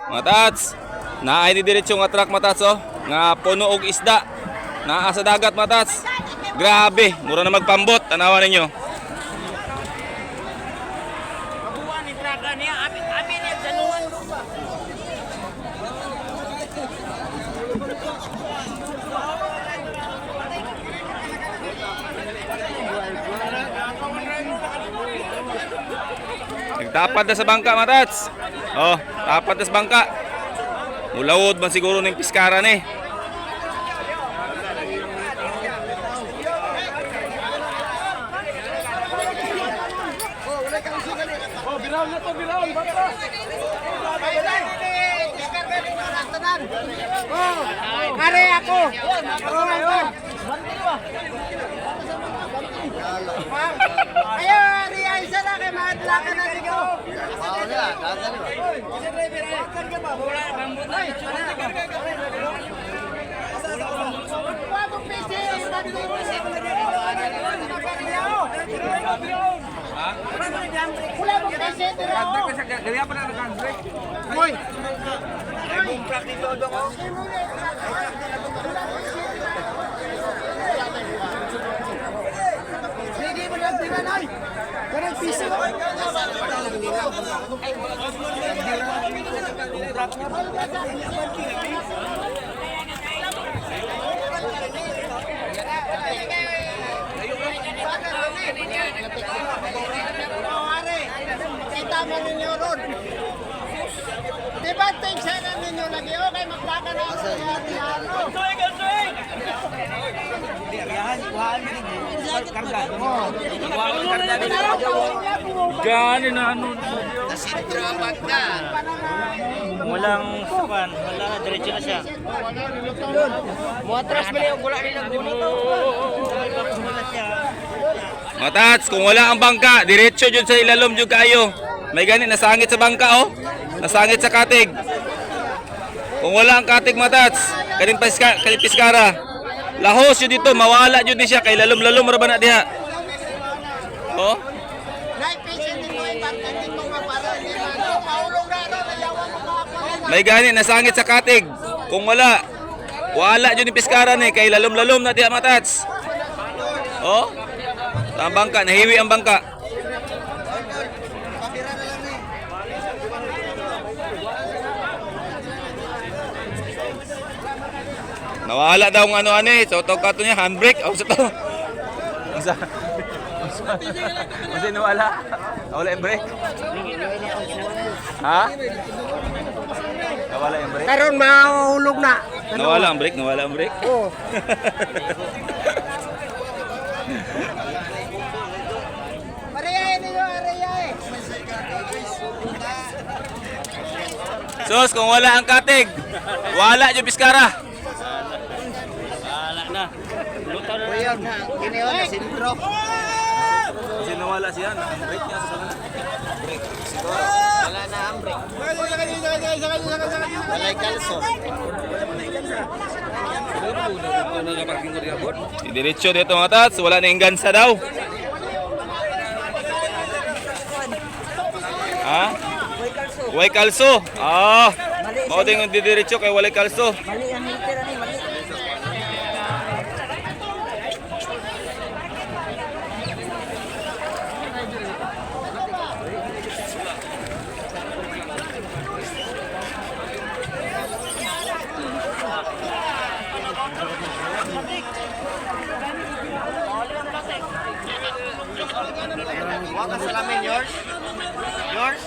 Mga tats, naay ni diretso nga truck mga tats oh, nga puno og isda. Naa sa dagat mga tats. Grabe, mura na magpambot, tanawan ninyo. Mabuhan ni traga niya, amin niya daluhan. Nagtapat na sa bangka mga tats. Oh, tapat na sa bangka. Mulawod man siguro ng piskara ni. Biraw na to, biraw, bata. Kare ako. Ayo, Ria, isa na kay madla ka na dito. Wala mong kasi dito. Gawin apa na nag-break? Hoy. Sige mo lang dinan ay. Kanang piso. Kita mo ninyo ron. Diba tension ninyo lagi? Okay, magdaka na ako sa ano. Gani na ano. Nasintro ang bagda. Walang sukan, wala diretso na siya. Mo atras mo yung gula nila gunito. Mga tats, kung wala ang bangka, diretso dyan sa ilalom dyan kayo. May ganit, nasangit sa bangka oh. Nasangit sa katig. Kung wala ang katig mga tats, kanin piskara. Lahos yun dito, mawala yun di siya. Kay lalom-lalom mara ba na diha. Oh. Right patient din mo yung bagda dito mapara. Maulong na ano, nayawan mo kahapon. May ganit, nasangit sa katig. Kung wala, wala yun yung piskara ni. Kay lalom-lalom na diha mga tats. Oh. Ang bangka, nahiwi ang bangka. Nawala daw ng ano eh. So to kato niya handbrake. Oh, sa to. Isa. Kasi nawala. Nawala yung brake. Ha? Nawala yung brake. Karon mahulog na. Nawala ang brake, nawala ang brake. Oo. Ariay niyo, ariay. Sus, kung wala ang katig, wala yung piskara. Wala na. Lutaw na. Kuya, kiniwa na sintro. Kasi nawala siya, ang brake niya sa sana. Wala na ang brake. Walay kalso. Diretso dito mga tats, wala na yung gansa daw. Ha? Way kalso. Ah, mao din yung didiretso kay walay kalso. Mali ang meter ani, mali. Wala ka salamin yours? Yours?